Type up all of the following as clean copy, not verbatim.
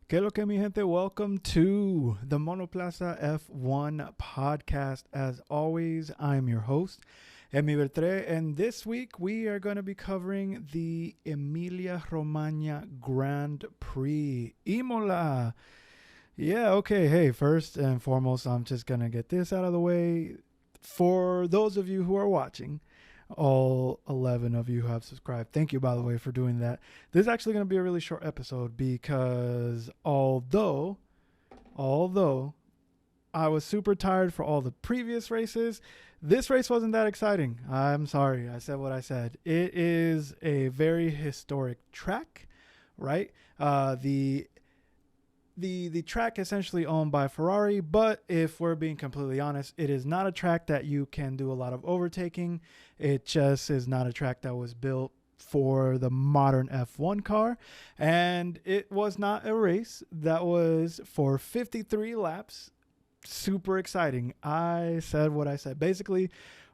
Que lo que mi gente, welcome to the Monoplaza F1 podcast. As always, I'm your host, Emilia, and this week we are going to be covering the Emilia Romagna Grand Prix, Imola. Yeah, okay, hey, first and foremost, I'm just going to get this out of the way. For those of you who are watching, all 11 of you who have subscribed. Thank you, by the way, for doing that. This is actually going to be a really short episode because although I was super tired for all the previous races, this race wasn't that exciting. I'm sorry. I said what I said. It is a very historic track, right? The track essentially owned by Ferrari, but if we're being completely honest, it is not a track that you can do a lot of overtaking. It just is not a track that was built for the modern F1 car, and it was not a race that was for 53 laps. Super exciting. I said what I said. Basically,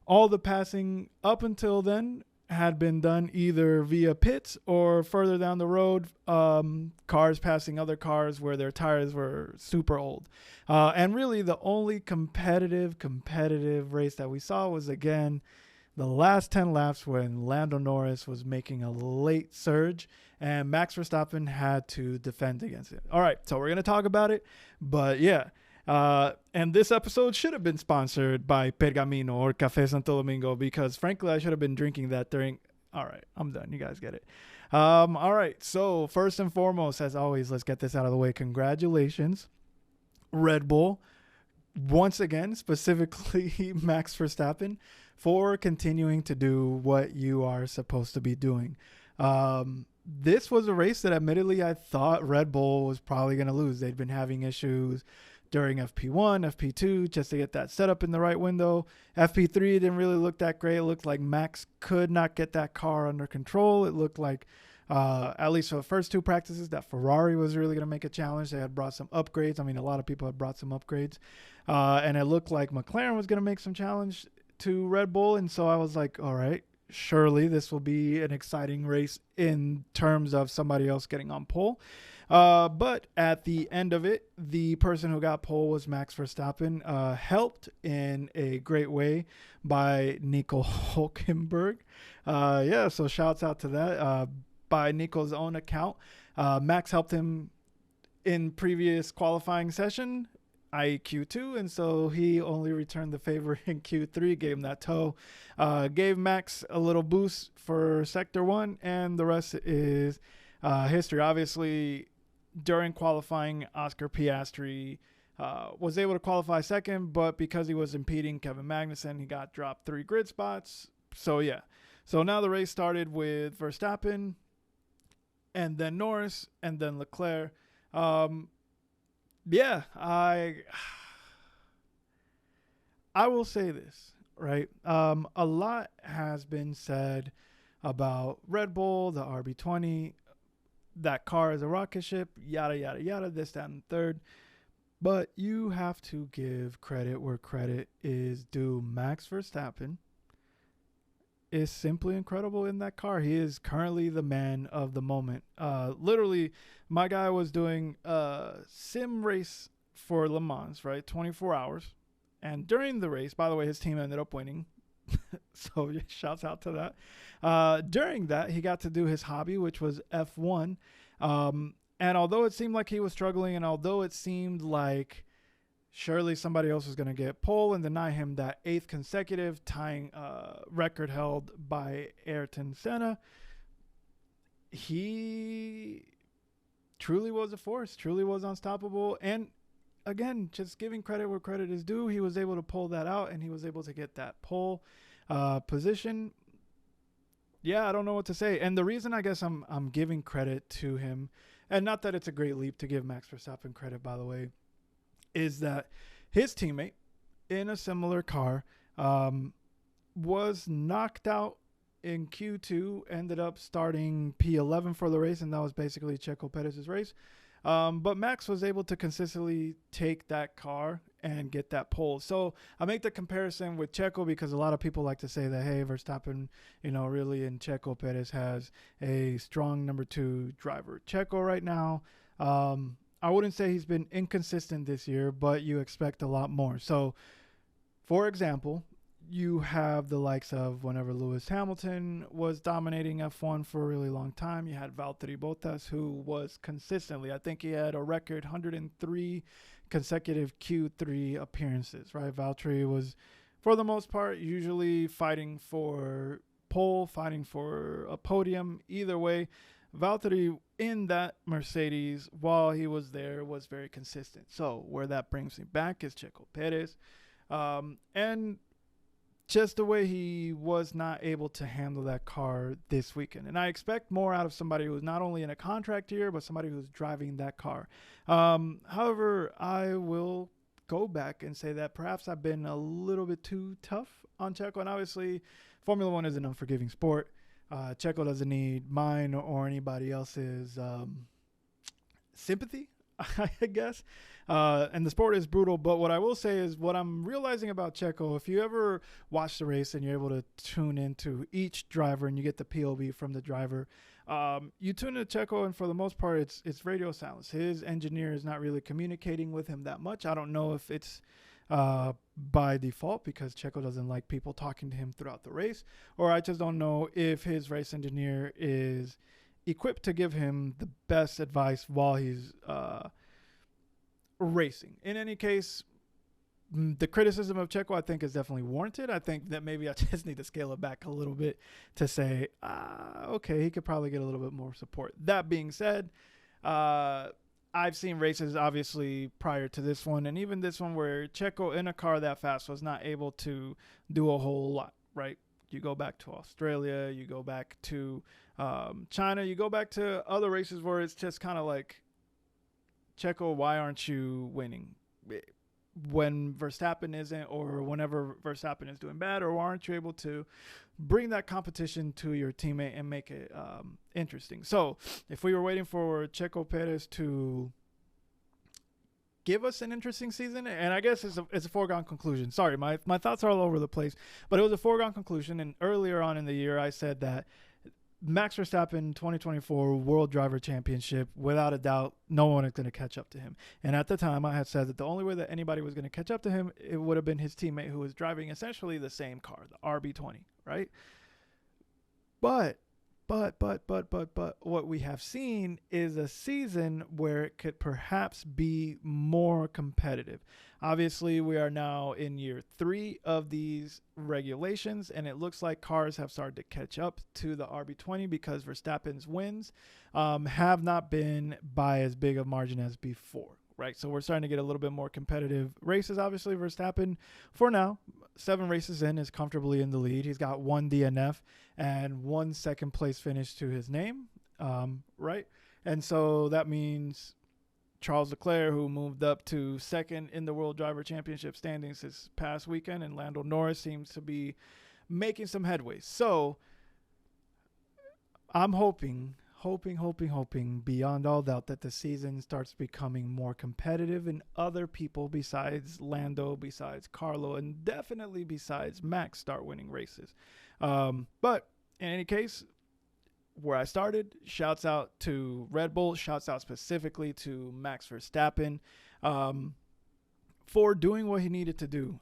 all the passing up until then had been done either via pits or further down the road, cars passing other cars where their tires were super old. And really the only competitive race that we saw was, again, the last 10 laps when Lando Norris was making a late surge and Max Verstappen had to defend against it. All right, so we're going to talk about it, but yeah. And this episode should have been sponsored by Pergamino or Café Santo Domingo because, frankly, I should have been drinking that during. All right, I'm done. You guys get it. All right, so first and foremost, as always, let's get this out of the way. Congratulations, Red Bull, once again, specifically Max Verstappen, for continuing to do what you are supposed to be doing. This was a race that, admittedly, I thought Red Bull was probably going to lose. They'd been having issues during FP1, FP2, just to get that set up in the right window. FP3 didn't really look that great. It looked like Max could not get that car under control. It looked like, at least for the first two practices, that Ferrari was really going to make a challenge. They had brought some upgrades. I mean, a lot of people had brought some upgrades. And it looked like McLaren was going to make some challenge to Red Bull. And so I was like, all right, surely this will be an exciting race in terms of somebody else getting on pole. But at the end of it, the person who got pole was Max Verstappen, helped in a great way by Nico Hulkenberg. So shouts out to that. By Nico's own account, Max helped him in previous qualifying session, i.e. Q2, and so he only returned the favor in Q3, gave him that toe, gave Max a little boost for Sector 1, and the rest is history. Obviously, during qualifying, Oscar Piastri was able to qualify second, but because he was impeding Kevin Magnussen, he got dropped 3 grid spots. So, yeah. So now the race started with Verstappen, and then Norris, and then Leclerc. I will say this, right? A lot has been said about Red Bull, the RB20. That car is a rocket ship, yada, yada, yada, this, that, and third. But you have to give credit where credit is due. Max Verstappen is simply incredible in that car. He is currently the man of the moment. Literally, my guy was doing a sim race for Le Mans, right? 24 hours. And during the race, by the way, his team ended up winning. So shouts out to that. During that, he got to do his hobby, which was F1. And although it seemed like he was struggling, and although it seemed like surely somebody else was going to get pole and deny him that 8th consecutive tying record held by Ayrton Senna, he truly was a force, truly was unstoppable. And again, just giving credit where credit is due, he was able to pull that out, and he was able to get that pole position. Yeah, I don't know what to say. And the reason I guess I'm giving credit to him, and not that it's a great leap to give Max Verstappen credit, by the way, is that his teammate in a similar car was knocked out in Q2, ended up starting P11 for the race, and that was basically Checo Perez's race. But Max was able to consistently take that car and get that pole. So I make the comparison with Checo because a lot of people like to say that, hey, Verstappen, really, and Checo Perez has a strong number 2 driver. Checo right now, I wouldn't say he's been inconsistent this year, but you expect a lot more. So, for example, you have the likes of whenever Lewis Hamilton was dominating F1 for a really long time, you had Valtteri Bottas, who was consistently, I think he had a record 103 consecutive Q3 appearances, right? Valtteri was, for the most part, usually fighting for pole, fighting for a podium. Either way, Valtteri in that Mercedes, while he was there, was very consistent. So where that brings me back is Checo Perez. And just the way he was not able to handle that car this weekend. And I expect more out of somebody who's not only in a contract year, but somebody who's driving that car. However, I will go back and say that perhaps I've been a little bit too tough on Checo. And obviously, Formula One is an unforgiving sport. Checo doesn't need mine or anybody else's sympathy, I guess. And the sport is brutal. But what I will say is what I'm realizing about Checo, if you ever watch the race and you're able to tune into each driver and you get the POV from the driver, you tune into Checo, and for the most part, it's radio silence. His engineer is not really communicating with him that much. I don't know if it's by default because Checo doesn't like people talking to him throughout the race, or I just don't know if his race engineer is equipped to give him the best advice while he's racing. In any case, the criticism of Checo, I think, is definitely warranted. I think that maybe I just need to scale it back a little bit to say, okay, he could probably get a little bit more support. That being said, I've seen races, obviously, prior to this one, and even this one where Checo in a car that fast was not able to do a whole lot, right? You go back to Australia, you go back to China, you go back to other races where it's just kind of like, Checo, why aren't you winning? When Verstappen isn't, or whenever Verstappen is doing bad, or why aren't you able to bring that competition to your teammate and make it interesting? So if we were waiting for Checo Perez to give us an interesting season, and I guess it's a foregone conclusion. Sorry, my thoughts are all over the place, but it was a foregone conclusion. And earlier on in the year, I said that Max Verstappen 2024 World Driver Championship, without a doubt, no one is going to catch up to him. And at the time, I had said that the only way that anybody was going to catch up to him, it would have been his teammate who was driving essentially the same car, the RB20, right? But what we have seen is a season where it could perhaps be more competitive. Obviously, we are now in year 3 of these regulations, and it looks like cars have started to catch up to the RB20 because Verstappen's wins have not been by as big a margin as before, right? So we're starting to get a little bit more competitive races. Obviously, Verstappen, for now, 7 races in, is comfortably in the lead. He's got 1 DNF and 1 second place finish to his name, right? And so that means Charles Leclerc, who moved up to 2nd in the World Driver Championship standings this past weekend, and Lando Norris seems to be making some headway. So I'm hoping beyond all doubt that the season starts becoming more competitive and other people besides Lando, besides Carlo, and definitely besides Max start winning races. But in any case, where I started, shouts out to Red Bull, shouts out specifically to Max Verstappen for doing what he needed to do.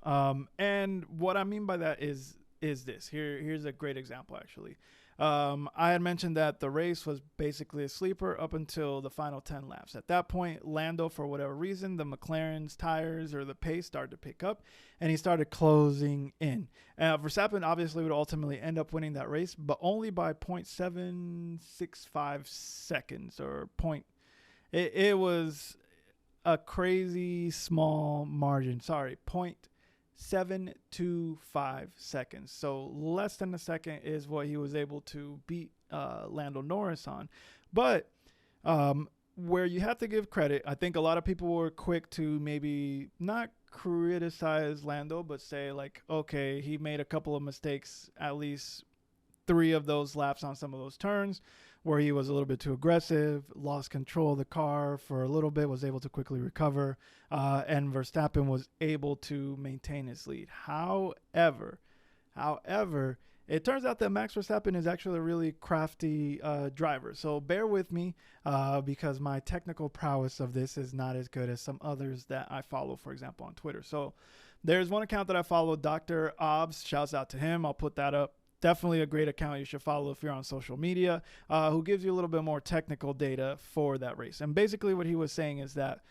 And what I mean by that is this. Here's a great example, actually. I had mentioned that the race was basically a sleeper up until the final 10 laps. At that point, Lando, for whatever reason, the McLaren's tires or the pace started to pick up, and he started closing in. Verstappen obviously would ultimately end up winning that race, but only by 0.765 seconds or point. It was a crazy small margin. Sorry, 0.725 seconds. So less than a second is what he was able to beat Lando Norris on. But where you have to give credit, I think a lot of people were quick to maybe not criticize Lando, but say like, okay, he made a couple of mistakes, at least 3 of those laps on some of those turns where he was a little bit too aggressive, lost control of the car for a little bit, was able to quickly recover, and Verstappen was able to maintain his lead. However, It turns out that Max Verstappen is actually a really crafty driver. So bear with me because my technical prowess of this is not as good as some others that I follow, for example, on Twitter. So there's one account that I follow, Dr. Obbs. Shouts out to him. I'll put that up. Definitely a great account you should follow if you're on social media, who gives you a little bit more technical data for that race. And basically what he was saying is that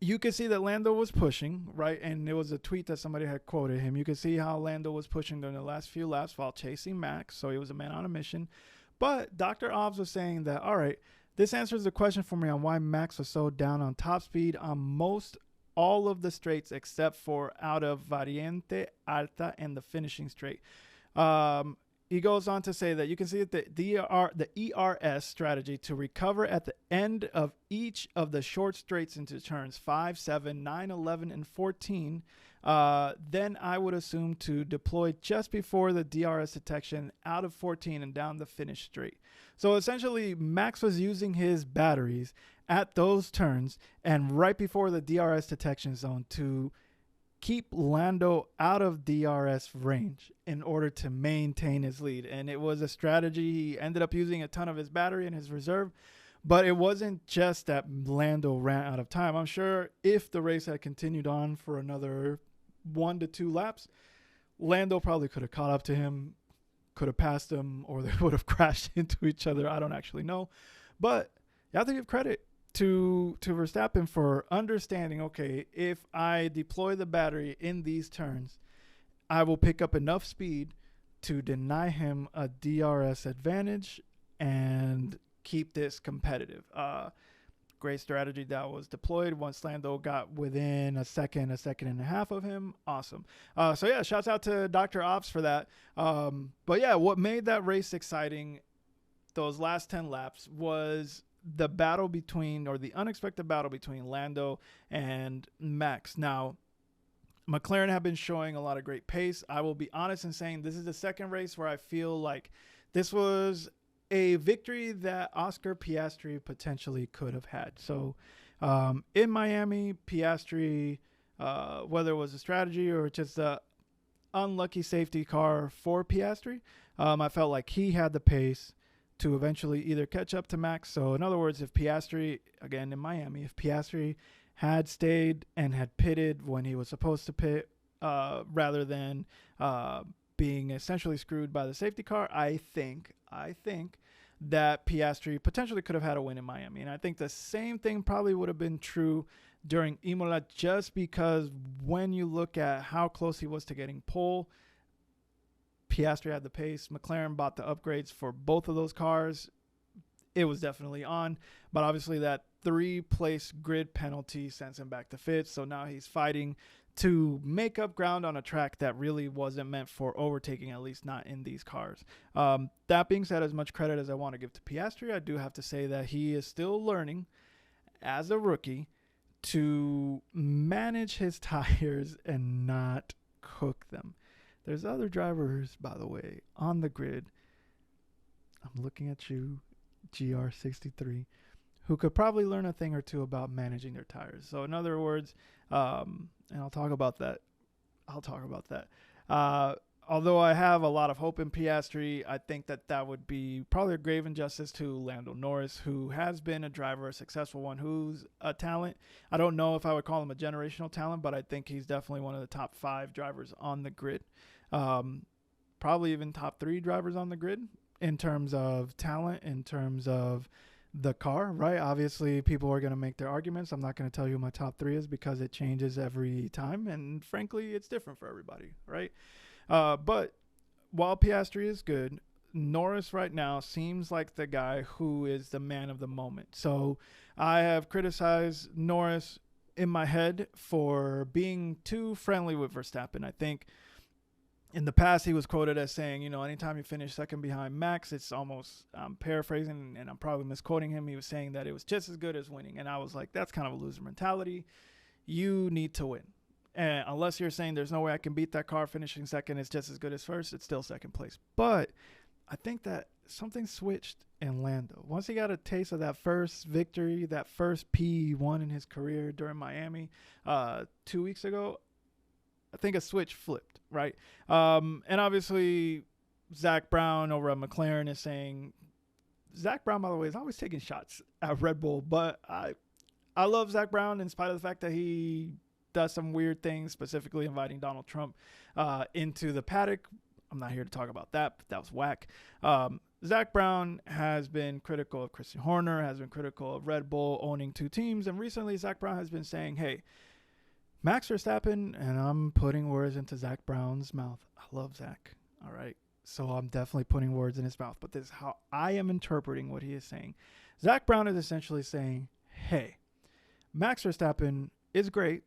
you could see that Lando was pushing, right? And it was a tweet that somebody had quoted him. You could see how Lando was pushing during the last few laps while chasing Max. So he was a man on a mission. But Dr. Obbs was saying that, all right, this answers the question for me on why Max was so down on top speed on most all of the straights except for out of Variante Alta and the finishing straight. He goes on to say that you can see that the ERS strategy to recover at the end of each of the short straights into turns 5, 7, 9, 11, and 14, then I would assume to deploy just before the DRS detection out of 14 and down the finish straight. So essentially, Max was using his batteries at those turns and right before the DRS detection zone to keep Lando out of DRS range in order to maintain his lead. And it was a strategy. He ended up using a ton of his battery in his reserve, but it wasn't just that Lando ran out of time. I'm sure if the race had continued on for another 1 to 2 laps, Lando probably could have caught up to him, could have passed him, or they would have crashed into each other. I don't actually know. But you have to give credit to Verstappen for understanding, okay, if I deploy the battery in these turns, I will pick up enough speed to deny him a DRS advantage and keep this competitive. Great strategy that was deployed once Lando got within a second and a half of him. Awesome. So yeah, shouts out to Dr. Ops for that. But yeah, what made that race exciting those last 10 laps was the battle between, or the unexpected battle between Lando and Max. Now, McLaren have been showing a lot of great pace. I will be honest in saying this is the second race where I feel like this was a victory that Oscar Piastri potentially could have had. So in Miami, Piastri, whether it was a strategy or just a unlucky safety car for Piastri, I felt like he had the pace to eventually either catch up to Max. So in other words, if Piastri, again in Miami, if Piastri had stayed and had pitted when he was supposed to pit, rather than being essentially screwed by the safety car, I think that Piastri potentially could have had a win in Miami. And I think the same thing probably would have been true during Imola, just because when you look at how close he was to getting pole, Piastri had the pace. McLaren bought the upgrades for both of those cars. It was definitely on, but obviously that 3-place grid penalty sends him back to fifth. So now he's fighting to make up ground on a track that really wasn't meant for overtaking, at least not in these cars. That being said, as much credit as I want to give to Piastri, I do have to say that he is still learning as a rookie to manage his tires and not cook them. There's other drivers, by the way, on the grid. I'm looking at you, GR63, who could probably learn a thing or two about managing their tires. So in other words, and I'll talk about that. Although I have a lot of hope in Piastri, I think that would be probably a grave injustice to Lando Norris, who has been a driver, a successful one, who's a talent. I don't know if I would call him a generational talent, but I think he's definitely one of the top 5 drivers on the grid. Probably even top 3 drivers on the grid in terms of talent, in terms of the car, right? Obviously, people are going to make their arguments. I'm not going to tell you who my top 3 is because it changes every time. And frankly, it's different for everybody, right? But while Piastri is good, Norris right now seems like the guy who is the man of the moment. So I have criticized Norris in my head for being too friendly with Verstappen. I think in the past, he was quoted as saying, anytime you finish second behind Max, it's almost, I'm paraphrasing and I'm probably misquoting him. He was saying that it was just as good as winning. And I was like, that's kind of a loser mentality. You need to win. And unless you're saying there's no way I can beat that car, finishing second is just as good as first, it's still second place. But I think that something switched in Lando. Once he got a taste of that first victory, that first P he won in his career during Miami 2 weeks ago, I think a switch flipped, right? And obviously Zach Brown over at McLaren is saying, Zach Brown, by the way, is always taking shots at Red Bull, but I love Zach Brown in spite of the fact that he does some weird things, specifically inviting Donald Trump into the paddock. I'm not here to talk about that, but that was whack. Zach Brown has been critical of Christian Horner, has been critical of Red Bull owning two teams, and recently Zach Brown has been saying, hey, Max Verstappen, and I'm putting words into Zach Brown's mouth. I love Zach, all right? So I'm definitely putting words in his mouth, but this is how I am interpreting what he is saying. Zach Brown is essentially saying, hey, Max Verstappen is great,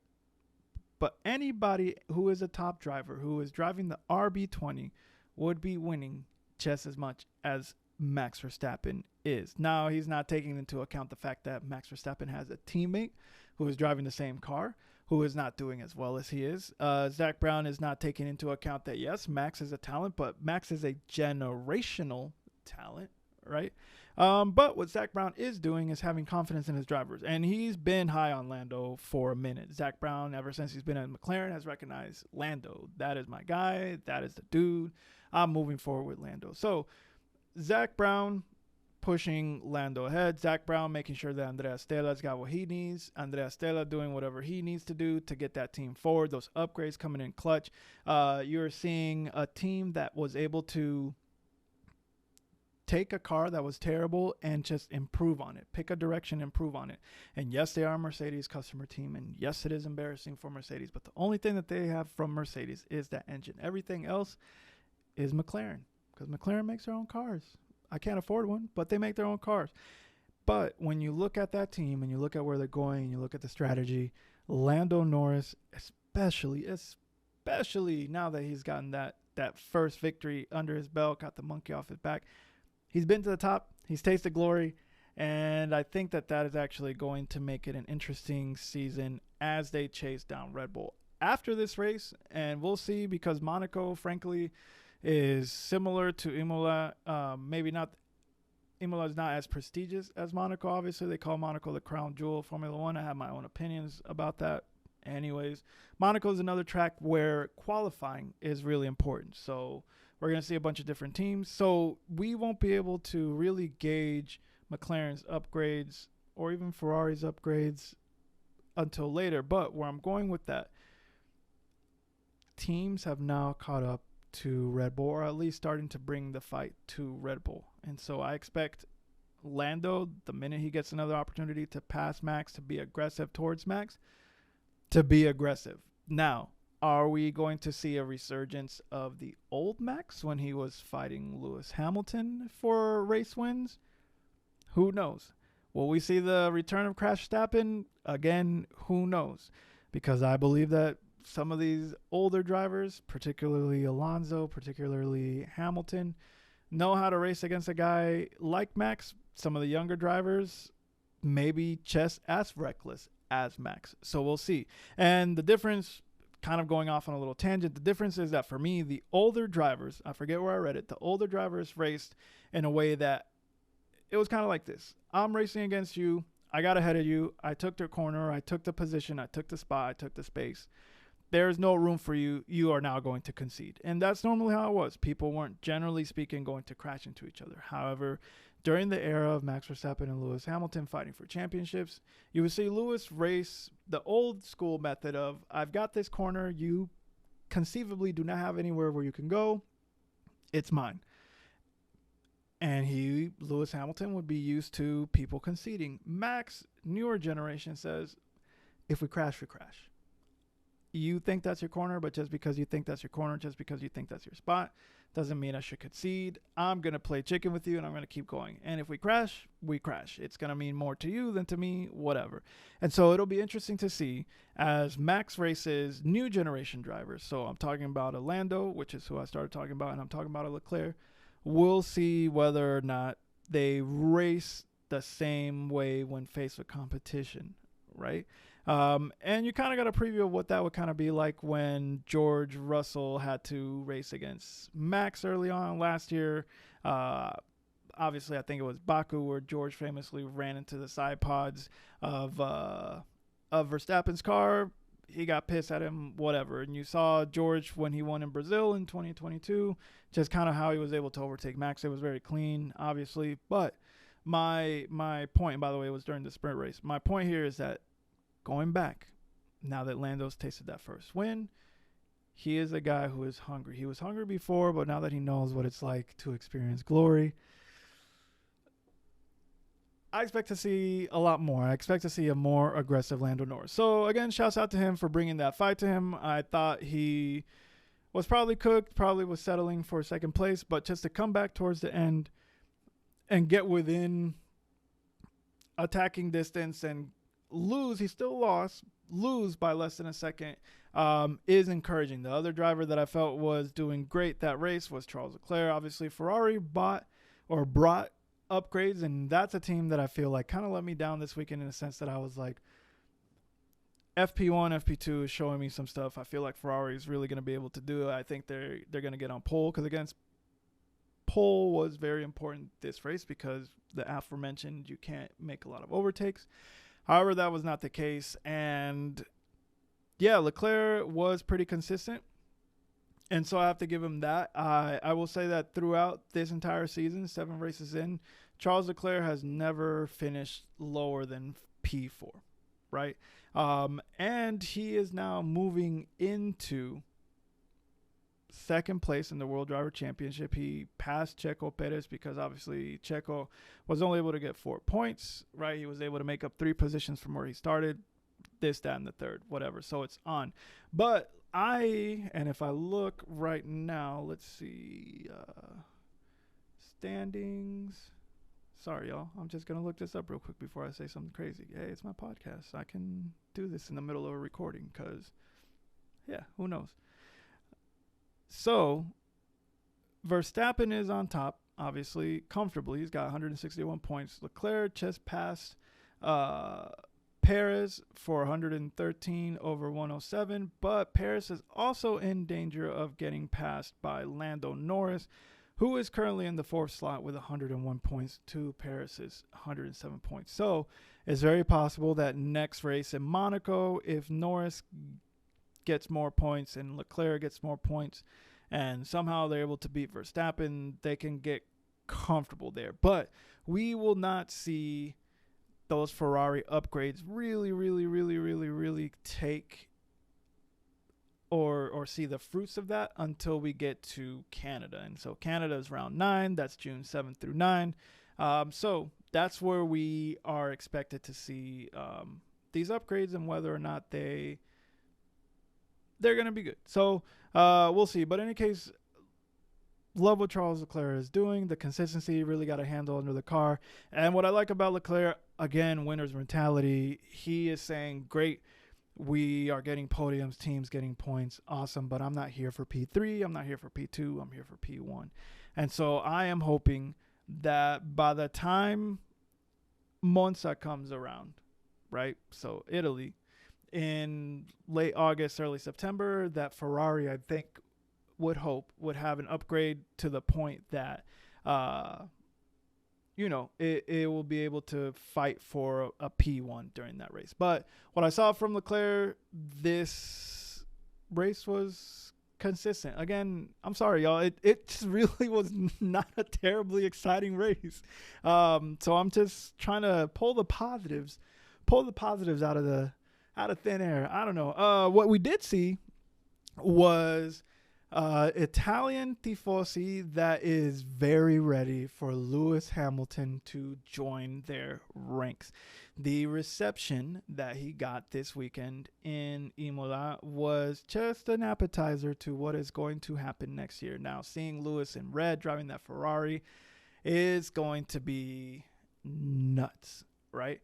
but anybody who is a top driver, who is driving the RB20, would be winning just as much as Max Verstappen is. Now, he's not taking into account the fact that Max Verstappen has a teammate who is driving the same car, who is not doing as well as he is. Zach Brown is not taking into account that, yes, Max is a talent, but Max is a generational talent, right? But what Zach Brown is doing is having confidence in his drivers. And he's been high on Lando for a minute. Zach Brown, ever since he's been at McLaren, has recognized Lando. That is my guy. That is the dude. I'm moving forward with Lando. So Zach Brown pushing Lando ahead. Zach Brown making sure that Andrea Stella's got what he needs. Andrea Stella doing whatever he needs to do to get that team forward. Those upgrades coming in clutch. You're seeing a team that was able to take a car that was terrible and just improve on it. Pick a direction, improve on it. And yes, they are a Mercedes customer team. And yes, it is embarrassing for Mercedes. But the only thing that they have from Mercedes is that engine. Everything else is McLaren, because McLaren makes their own cars. I can't afford one, but they make their own cars. But when you look at that team and you look at where they're going and you look at the strategy, Lando Norris, especially now that he's gotten that first victory under his belt, got the monkey off his back, he's been to the top. He's tasted glory. And I think that is actually going to make it an interesting season as they chase down Red Bull after this race. And we'll see, because Monaco, frankly, is similar to Imola. Maybe not. Imola is not as prestigious as Monaco. Obviously, they call Monaco the crown jewel of Formula One. I have my own opinions about that. Anyways, Monaco is another track where qualifying is really important. So we're going to see a bunch of different teams. So we won't be able to really gauge McLaren's upgrades or even Ferrari's upgrades until later. But where I'm going with that, teams have now caught up to Red Bull, or at least starting to bring the fight to Red Bull. And so I expect Lando, the minute he gets another opportunity to pass Max, to be aggressive towards Max, to be aggressive. Now, are we going to see a resurgence of the old Max when he was fighting Lewis Hamilton for race wins? Who knows? Will we see the return of Crash Verstappen? Again, who knows? Because I believe that some of these older drivers, particularly Alonso, particularly Hamilton, know how to race against a guy like Max. Some of the younger drivers maybe just as reckless as Max. So we'll see. And the difference, kind of going off on a little tangent, the difference is that for me, the older drivers, I forget where I read it, the older drivers raced in a way that it was kind of like this. I'm racing against you. I got ahead of you. I took the corner. I took the position. I took the spot. I took the space. There's no room for you. You are now going to concede. And that's normally how it was. People weren't, generally speaking, going to crash into each other. However, during the era of Max Verstappen and Lewis Hamilton fighting for championships, you would see Lewis race the old school method of, I've got this corner. You conceivably do not have anywhere where you can go. It's mine. And Lewis Hamilton, would be used to people conceding. Max, newer generation, says, if we crash, we crash. You think that's your corner, but just because you think that's your corner, just because you think that's your spot, doesn't mean I should concede. I'm going to play chicken with you, and I'm going to keep going. And if we crash, we crash. It's going to mean more to you than to me, whatever. And so it'll be interesting to see as Max races new generation drivers. So I'm talking about a Lando, which is who I started talking about, and I'm talking about a Leclerc. We'll see whether or not they race the same way when faced with competition, right? And you kind of got a preview of what that would kind of be like when George Russell had to race against Max early on last year. Obviously, I think it was Baku where George famously ran into the side pods of Verstappen's car. he got pissed at him, whatever. And you saw George when he won in Brazil in 2022, just kind of how he was able to overtake Max. It was very clean, obviously. But my point, by the way, was during the sprint race. My point here is that going back, now that Lando's tasted that first win, he is a guy who is hungry. He was hungry before, but now that he knows what it's like to experience glory, I expect to see a lot more. I expect to see a more aggressive Lando Norris. So, again, shouts out to him for bringing that fight to him. I thought he was probably cooked, probably was settling for second place, but just to come back towards the end and get within attacking distance and lose, he still lost, lose by less than a second, is encouraging. The other driver that I felt was doing great that race was Charles Leclerc. Obviously, Ferrari brought upgrades, and that's a team that I feel like kind of let me down this weekend in the sense that I was like, FP1, FP2 is showing me some stuff. I feel like Ferrari is really going to be able to do it. I think they're going to get on pole, because against pole was very important this race because the aforementioned, you can't make a lot of overtakes. However, that was not the case, and yeah, Leclerc was pretty consistent, and so I have to give him that. I will say that throughout this entire season, 7 races in, Charles Leclerc has never finished lower than P4, right? And he is now moving into second place in the World Driver Championship. He passed Checo Perez because obviously Checo was only able to get 4 points, right? He was able to make up 3 positions from where he started, this, that, and the third, whatever. So it's on. But and if I look right now, let's see, standings. Sorry, y'all. I'm just going to look this up real quick before I say something crazy. Hey, it's my podcast. I can do this in the middle of a recording because, yeah, who knows? So, Verstappen is on top, obviously, comfortably. He's got 161 points. Leclerc just passed Perez for 113 over 107, but Perez is also in danger of getting passed by Lando Norris, who is currently in the 4th slot with 101 points to Perez's 107 points. So it's very possible that next race in Monaco, if Norris gets more points and Leclerc gets more points, and somehow they're able to beat Verstappen, they can get comfortable there. But we will not see those Ferrari upgrades really take or see the fruits of that until we get to Canada. And so Canada is round 9. That's June 7th through 9. So that's where we are expected to see these upgrades and whether or not they're going to be good. So we'll see. But in any case, love what Charles Leclerc is doing. The consistency really got a handle under the car. And what I like about Leclerc, again, winner's mentality. He is saying, great, we are getting podiums, teams getting points. Awesome. But I'm not here for P3. I'm not here for P2. I'm here for P1. And so I am hoping that by the time Monza comes around, right? So Italy, in late August, early September, that Ferrari, I think, would have an upgrade to the point that, it will be able to fight for a P1 during that race. But what I saw from Leclerc, this race was consistent. Again, I'm sorry, y'all. It just really was not a terribly exciting race. So I'm just trying to pull the positives out of thin air. I don't know. What we did see was Italian tifosi that is very ready for Lewis Hamilton to join their ranks. The reception that he got this weekend in Imola was just an appetizer to what is going to happen next year. Now, seeing Lewis in red driving that Ferrari is going to be nuts, right?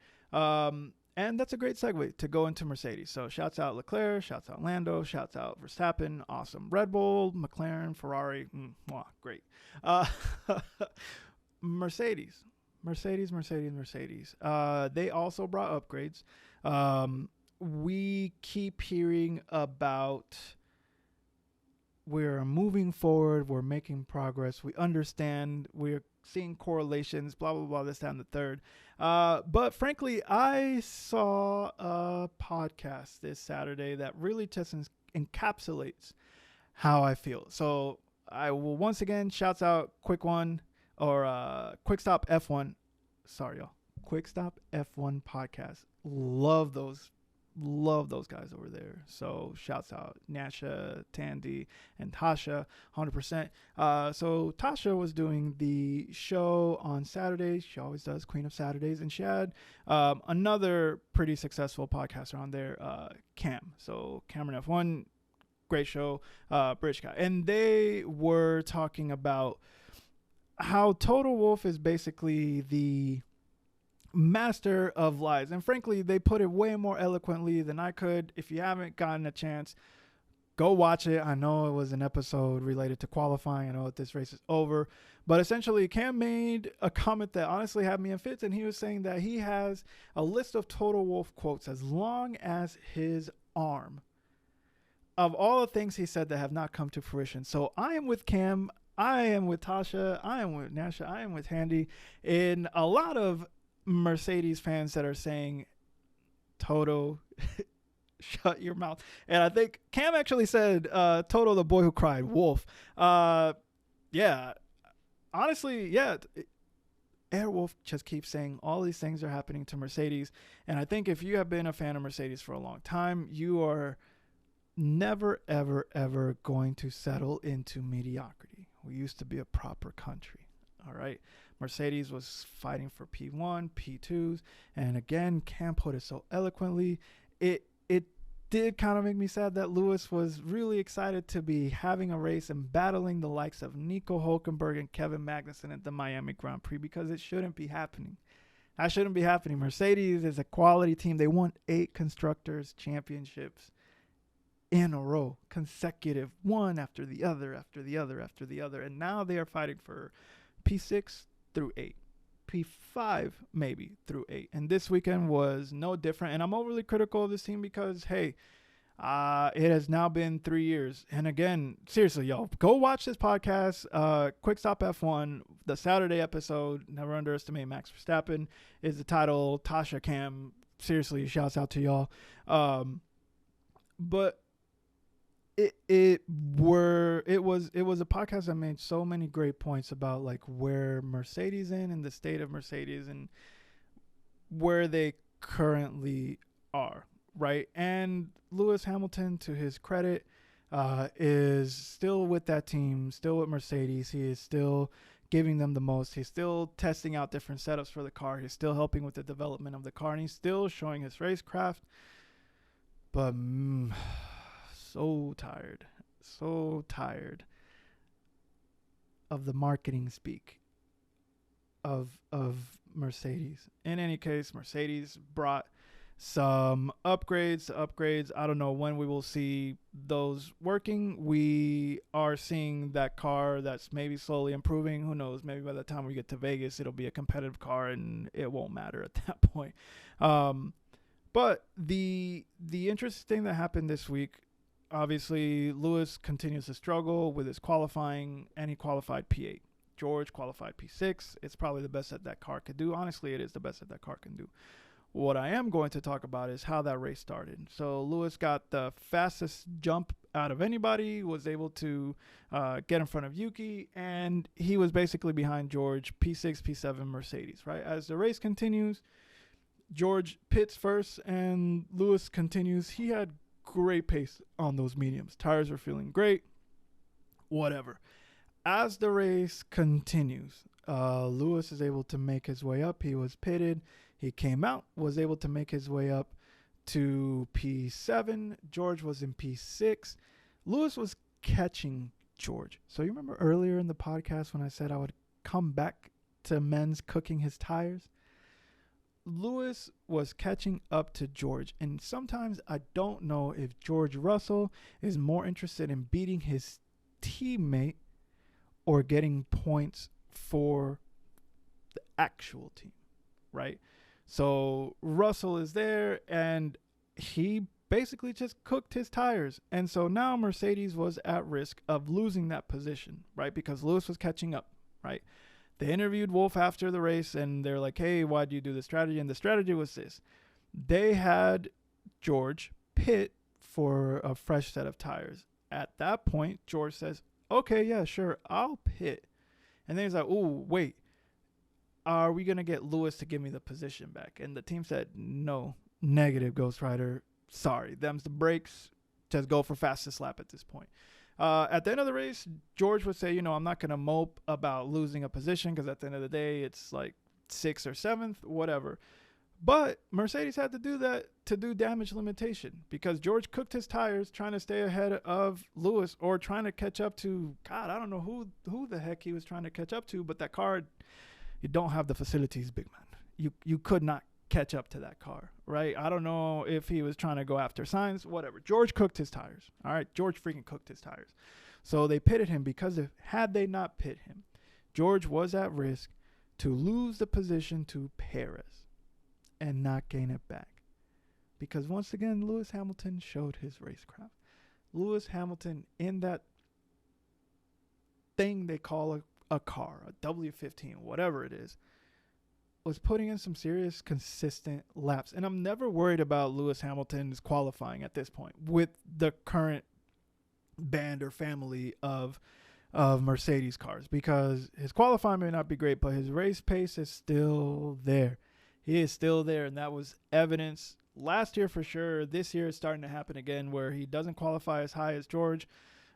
And that's a great segue to go into Mercedes. So shouts out Leclerc, shouts out Lando, shouts out Verstappen, awesome. Red Bull, McLaren, Ferrari, great. Mercedes. They also brought upgrades. We keep hearing about we're moving forward, we're making progress. We understand we're seeing correlations, blah, blah, blah, this, that, and the third. But frankly, I saw a podcast this Saturday that really just encapsulates how I feel. So I will once again shouts out Quick Stop F1. Sorry, y'all. Quick Stop F1 podcast. Love those guys over there. So shouts out Nasha, Tandy, and Tasha, 100%. So Tasha was doing the show on Saturdays. She always does, Queen of Saturdays. And she had another pretty successful podcaster on there, Cam. So Cameron F1, great show, British guy. And they were talking about how Total Wolf is basically the master of lies. And frankly, they put it way more eloquently than I could. If you haven't gotten a chance, go watch it. I know it was an episode related to qualifying. I know that this race is over. But essentially, Cam made a comment that honestly had me in fits. And he was saying that he has a list of Total Wolf quotes as long as his arm of all the things he said that have not come to fruition. So I am with Cam. I am with Tasha. I am with Nasha. I am with Handy. In a lot of Mercedes fans that are saying, Toto, shut your mouth. And I think Cam actually said, Toto, the boy who cried wolf. Yeah, honestly, yeah. Airwolf just keeps saying all these things are happening to Mercedes. And I think if you have been a fan of Mercedes for a long time, you are never, ever, ever going to settle into mediocrity. We used to be a proper country. All right. Mercedes was fighting for P1, P2s. And again, Cam put it so eloquently. It did kind of make me sad that Lewis was really excited to be having a race and battling the likes of Nico Hulkenberg and Kevin Magnussen at the Miami Grand Prix, because it shouldn't be happening. That shouldn't be happening. Mercedes is a quality team. They won 8 Constructors Championships in a row, consecutive, one after the other, after the other, after the other. And now they are fighting for P6 through 8, P5 maybe through 8. And this weekend was no different. And I'm overly critical of this team because, hey, it has now been 3 years. And again, seriously, y'all, go watch this podcast, Quick Stop F1, the Saturday episode, Never Underestimate Max Verstappen is the title. Tasha, Cam, seriously, shouts out to y'all. But it was a podcast that made so many great points about like where Mercedes and the state of Mercedes and where they currently are, right? And Lewis Hamilton, to his credit, is still with that team, still with Mercedes. He is still giving them the most. He's still testing out different setups for the car. He's still helping with the development of the car, and he's still showing his racecraft. But so tired of the marketing speak of Mercedes. In any case, Mercedes brought some upgrades. I don't know when we will see those working. We are seeing that car that's maybe slowly improving. Who knows? Maybe by the time we get to Vegas, it'll be a competitive car and it won't matter at that point. But the interesting thing that happened this week, obviously, Lewis continues to struggle with his qualifying, and he qualified P8. George qualified P6. It's probably the best that that car could do. Honestly, it is the best that that car can do. What I am going to talk about is how that race started. So Lewis got the fastest jump out of anybody, was able to get in front of Yuki, and he was basically behind George, P6, P7 Mercedes, right? As the race continues, George pits first, and Lewis continues. He had great pace on those mediums. Tires were feeling great. Whatever. As the race continues, Lewis is able to make his way up. He was pitted. He came out, was able to make his way up to P7. George was in P6. Lewis was catching George. So you remember earlier in the podcast when I said I would come back to men's cooking his tires? Lewis was catching up to George, and sometimes I don't know if George Russell is more interested in beating his teammate or getting points for the actual team, right? So Russell is there, and he basically just cooked his tires, and so now Mercedes was at risk of losing that position, right? Because Lewis was catching up, right? They interviewed Wolff after the race, and they're like, hey, why do you do this strategy? And the strategy was this. They had George pit for a fresh set of tires. At that point, George says, okay, yeah, sure, I'll pit. And then he's like, oh, wait, are we going to get Lewis to give me the position back? And the team said, no, negative, Ghost Rider. Sorry, them's the brakes. Just go for fastest lap at this point. At the end of the race, George would say, I'm not going to mope about losing a position because at the end of the day, it's like 6th or 7th, whatever. But Mercedes had to do that to do damage limitation because George cooked his tires trying to stay ahead of Lewis or trying to catch up to, God, I don't know who the heck he was trying to catch up to, but that car, you don't have the facilities, big man. You could not catch up to that car, right? I don't know if he was trying to go after Sainz, whatever. George cooked his tires. All right, George freaking cooked his tires. So they pitted him because had they not pit him, George was at risk to lose the position to Perez and not gain it back. Because once again, Lewis Hamilton showed his racecraft. Lewis Hamilton in that thing they call a car, a W15, whatever it is, was putting in some serious consistent laps. And I'm never worried about Lewis Hamilton's qualifying at this point with the current band or family of Mercedes cars because his qualifying may not be great, but his race pace is still there. He is still there, and that was evidence last year for sure. This year it's starting to happen again where he doesn't qualify as high as George,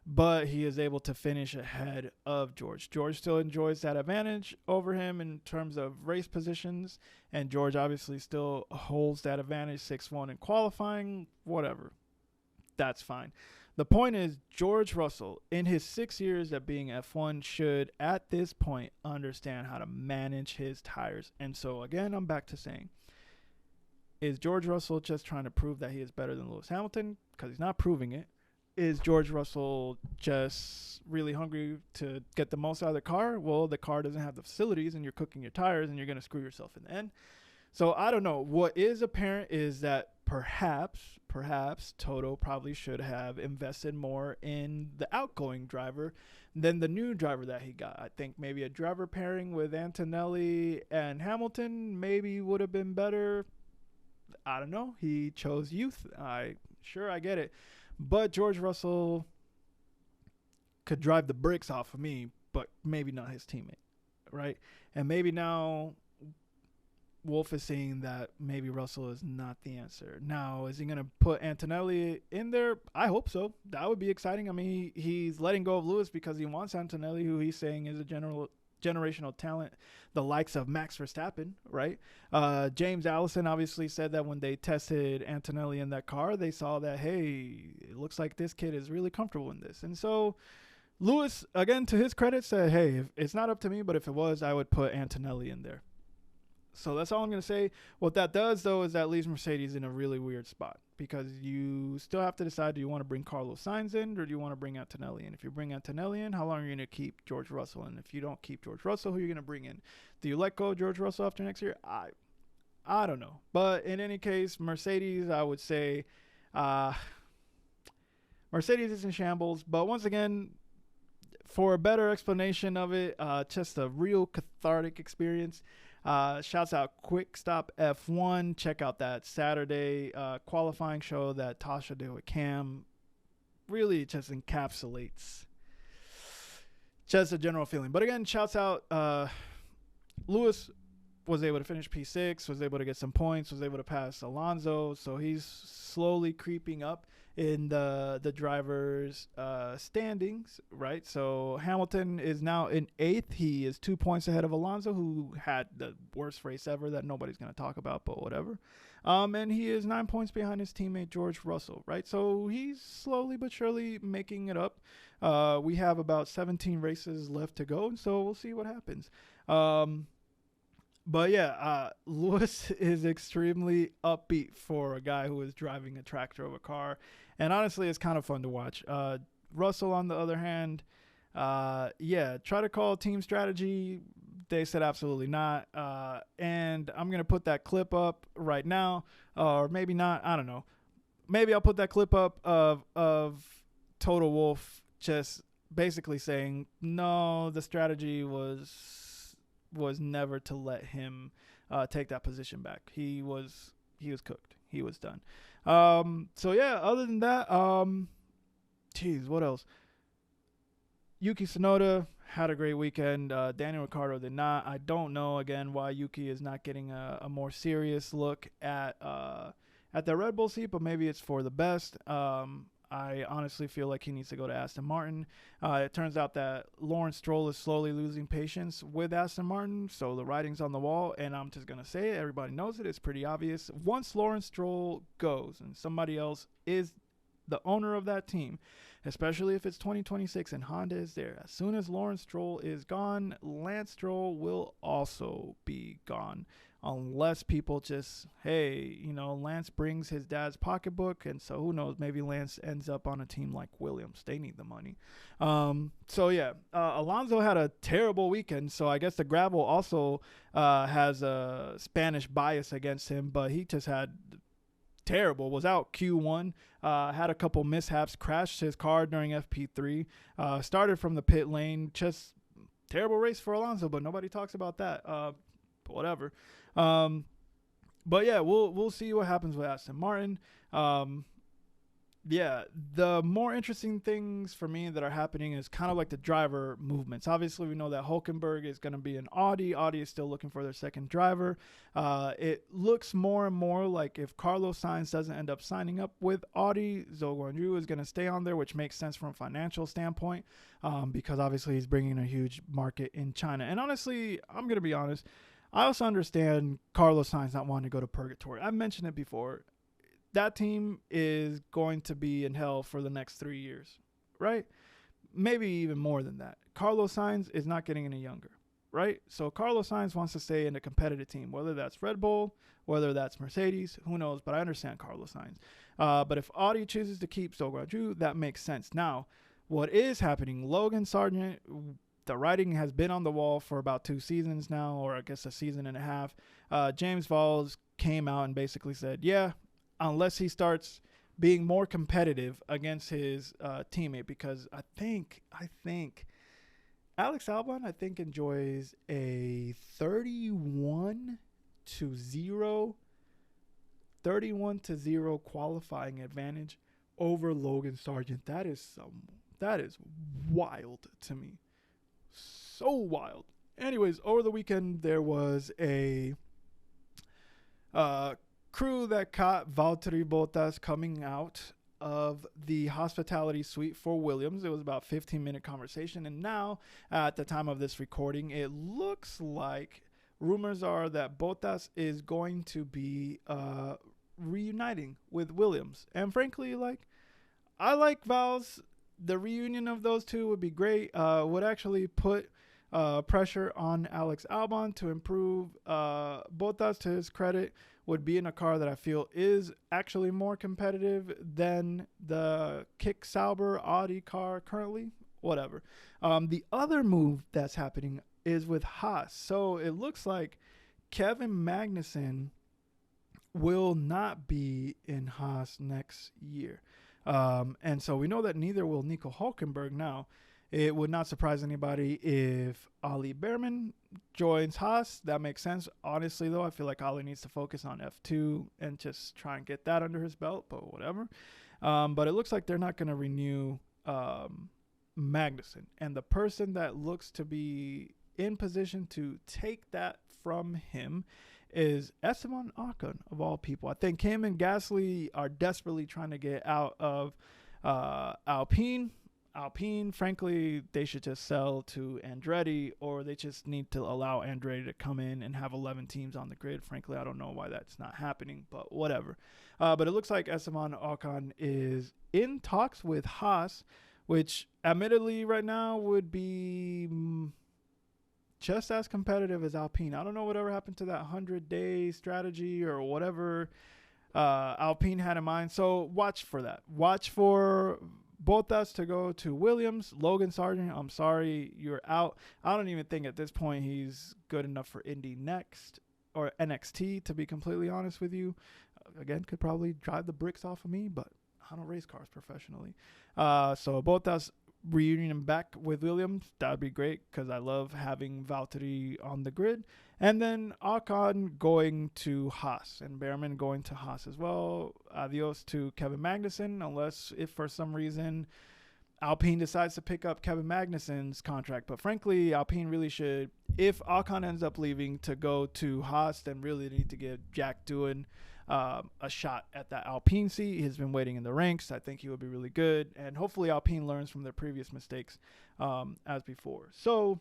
but he is able to finish ahead of George. George still enjoys that advantage over him in terms of race positions, and George obviously still holds that advantage 6-1 in qualifying, whatever. That's fine. The point is, George Russell, in his 6 years of being F1, should, at this point, understand how to manage his tires. And so, again, I'm back to saying, is George Russell just trying to prove that he is better than Lewis Hamilton? Because he's not proving it. Is George Russell just really hungry to get the most out of the car? Well, the car doesn't have the facilities, and you're cooking your tires, and you're going to screw yourself in the end. So I don't know. What is apparent is that perhaps Toto probably should have invested more in the outgoing driver than the new driver that he got. I think maybe a driver pairing with Antonelli and Hamilton maybe would have been better. I don't know. He chose youth. I get it. But George Russell could drive the bricks off of me, but maybe not his teammate, right? And maybe now Wolff is saying that maybe Russell is not the answer. Now, is he going to put Antonelli in there? I hope so. That would be exciting. I mean, he's letting go of Lewis because he wants Antonelli, who he's saying is a generational talent, the likes of Max Verstappen, right? James Allison obviously said that when they tested Antonelli in that car, they saw that, hey, it looks like this kid is really comfortable in this. And so Lewis, again, to his credit, said, hey, if it's not up to me, but if it was, I would put Antonelli in there. So that's all I'm going to say. What that does, though, is that leaves Mercedes in a really weird spot because you still have to decide, do you want to bring Carlos Sainz in or do you want to bring Antonelli in? If you bring Antonelli in, how long are you going to keep George Russell? And if you don't keep George Russell, who are you going to bring in? Do you let go of George Russell after next year? I don't know. But in any case, Mercedes, I would say Mercedes is in shambles. But once again, for a better explanation of it, just a real cathartic experience. Shouts out Quick Stop F1. Check out that Saturday qualifying show that Tasha did with Cam. Really just encapsulates just a general feeling. But again, shouts out Lewis was able to finish P6, was able to get some points, was able to pass Alonso. So he's slowly creeping up in the drivers' standings, right? So Hamilton is now in 8th. He is 2 points ahead of Alonso, who had the worst race ever that nobody's going to talk about, but whatever. And he is 9 points behind his teammate George Russell, right? So he's slowly but surely making it up. We have about 17 races left to go, so we'll see what happens. But yeah, Lewis is extremely upbeat for a guy who is driving a tractor of a car. And honestly, it's kind of fun to watch. Russell, on the other hand, try to call team strategy. They said absolutely not. And I'm going to put that clip up right now. Or maybe not. I don't know. Maybe I'll put that clip up of Toto Wolff just basically saying, no, the strategy was was never to let him take that position back. He was cooked. He was done. So yeah, other than that, geez, what else? Yuki Tsunoda had a great weekend. Daniel Ricciardo did not. I don't know again why Yuki is not getting a more serious look at the Red Bull seat, but maybe it's for the best. I honestly feel like he needs to go to Aston Martin. It turns out that Lawrence Stroll is slowly losing patience with Aston Martin, so the writing's on the wall, and I'm just going to say it. Everybody knows it. It's pretty obvious. Once Lawrence Stroll goes and somebody else is the owner of that team, especially if it's 2026 and Honda is there, as soon as Lawrence Stroll is gone, Lance Stroll will also be gone. Unless people just, hey, Lance brings his dad's pocketbook, and so who knows, maybe Lance ends up on a team like Williams. They need the money. So yeah, Alonso had a terrible weekend, so I guess the gravel also has a Spanish bias against him, but he just had terrible, was out Q1, had a couple mishaps, crashed his car during FP3, started from the pit lane, just terrible race for Alonso, but nobody talks about that. Whatever. But yeah, we'll see what happens with Aston Martin. Yeah, the more interesting things for me that are happening is kind of like the driver movements. Obviously, we know that Hülkenberg is going to be an Audi. Audi is still looking for their second driver. It looks more and more like if Carlos Sainz doesn't end up signing up with Audi, Zhou Guanyu is going to stay on there, which makes sense from a financial standpoint, because obviously he's bringing a huge market in China. And honestly, I'm going to be honest, I also understand Carlos Sainz not wanting to go to purgatory. I mentioned it before. That team is going to be in hell for the next 3 years, right? Maybe even more than that. Carlos Sainz is not getting any younger, right? So Carlos Sainz wants to stay in a competitive team, whether that's Red Bull, whether that's Mercedes, who knows? But I understand Carlos Sainz. But if Audi chooses to keep Zhou Guanyu, that makes sense. Now, what is happening, Logan Sargent, the writing has been on the wall for about 2 seasons now, or I guess a season and a half. James Valls came out and basically said, yeah, unless he starts being more competitive against his teammate, because I think Alex Albon, enjoys a 31-0 qualifying advantage over Logan Sargent. That is wild to me. So wild. Anyways, over the weekend there was a crew that caught Valtteri Bottas coming out of the hospitality suite for Williams. It was about a 15-minute conversation, and now at the time of this recording, it looks like rumors are that Bottas is going to be reuniting with Williams. And frankly, I like Val's. The reunion of those two would be great. Would actually put pressure on Alex Albon to improve. Bottas, to his credit, would be in a car that I feel is actually more competitive than the Kick Sauber Audi car currently. Whatever. The other move that's happening is with Haas. So it looks like Kevin Magnussen will not be in Haas next year. And so we know that neither will Nico Hülkenberg now. It would not surprise anybody if Ali Behrman joins Haas. That makes sense. Honestly, though, I feel like Ali needs to focus on F2 and just try and get that under his belt, but whatever. But it looks like they're not going to renew Magnussen. And the person that looks to be in position to take that from him is Esteban Ocon, of all people. I think him and Gasly are desperately trying to get out of Alpine. Alpine, frankly, they should just sell to Andretti, or they just need to allow Andretti to come in and have 11 teams on the grid. Frankly, I don't know why that's not happening, but whatever. But it looks like Esteban Ocon is in talks with Haas, which admittedly right now would be just as competitive as Alpine. I don't know whatever happened to that 100-day strategy or whatever Alpine had in mind. So watch for that. Watch for Bottas to go to Williams. Logan Sargent, I'm sorry, you're out. I don't even think at this point he's good enough for Indy next or NXT, to be completely honest with you. Again, could probably drive the bricks off of me, but I don't race cars professionally. So Bottas reunion back with Williams, that'd be great because I love having Valtteri on the grid. And then Ocon going to Haas and Behrman going to Haas as well. Adios to Kevin Magnussen, unless if for some reason Alpine decides to pick up Kevin Magnussen's contract. But frankly, Alpine really should, if Ocon ends up leaving to go to Haas, then really need to give Jack Doohan a shot at that Alpine seat. He's been waiting in the ranks. I think he would be really good. And hopefully Alpine learns from their previous mistakes as before. So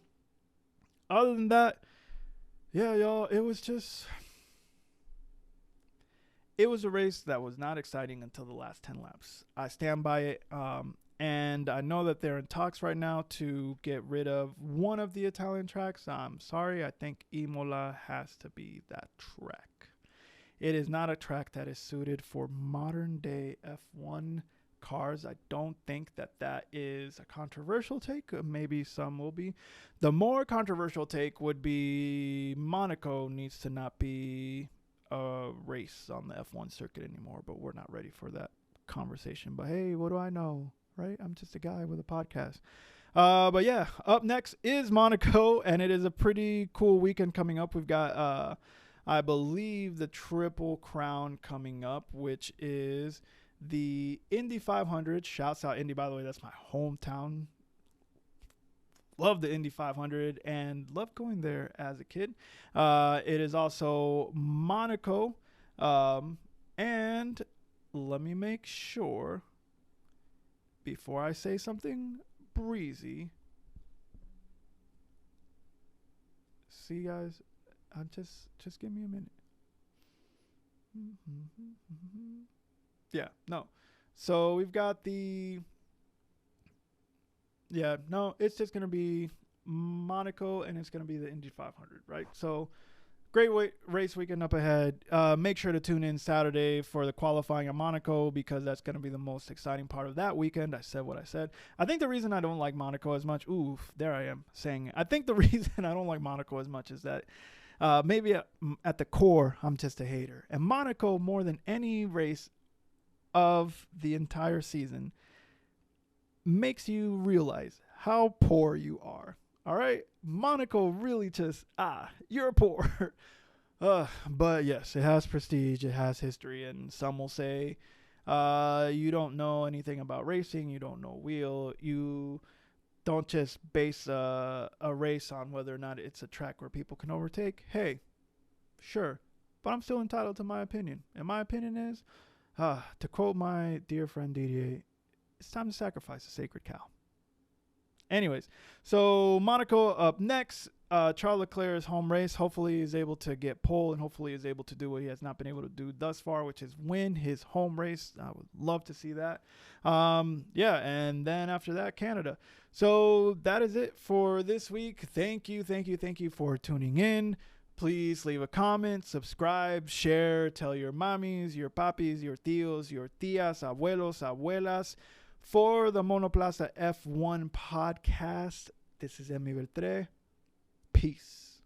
other than that, yeah, y'all, it was a race that was not exciting until the last 10 laps. I stand by it. And I know that they're in talks right now to get rid of one of the Italian tracks. I'm sorry. I think Imola has to be that track. It is not a track that is suited for modern day F1 cars. I don't think that is a controversial take. Maybe some will be. The more controversial take would be Monaco needs to not be a race on the F1 circuit anymore, but we're not ready for that conversation. But hey, what do I know, right? I'm just a guy with a podcast. But yeah, up next is Monaco, and it is a pretty cool weekend coming up. We've got I believe the Triple Crown coming up, which is the Indy 500. Shouts out Indy, by the way. That's my hometown. Love the Indy 500 and love going there as a kid. It is also Monaco. And let me make sure before I say something breezy. See, guys, just give me a minute. Yeah, no. So we've got it's just going to be Monaco and it's going to be the Indy 500, right? So great race weekend up ahead. Make sure to tune in Saturday for the qualifying at Monaco because that's going to be the most exciting part of that weekend. I said what I said. I think the reason I don't like Monaco as much, there I am saying it. I think the reason I don't like Monaco as much is that maybe at the core, I'm just a hater. And Monaco, more than any race of the entire season, makes you realize how poor you are. All right? Monaco really just, you're poor. But yes, it has prestige. It has history. And some will say, you don't know anything about racing. You don't know wheel. You don't just base a race on whether or not it's a track where people can overtake. Hey, sure. But I'm still entitled to my opinion. And my opinion is, to quote my dear friend Didier, it's time to sacrifice a sacred cow. Anyways, so Monaco up next. Charles Leclerc's home race. Hopefully he's able to get pole and hopefully he's able to do what he has not been able to do thus far, which is win his home race. I would love to see that. And then after that, Canada. So that is it for this week. Thank you for tuning in. Please leave a comment, subscribe, share, tell your mommies, your papis, your tios, your tias, abuelos, abuelas. For the Monoplaza F1 podcast, this is Emilia. Peace.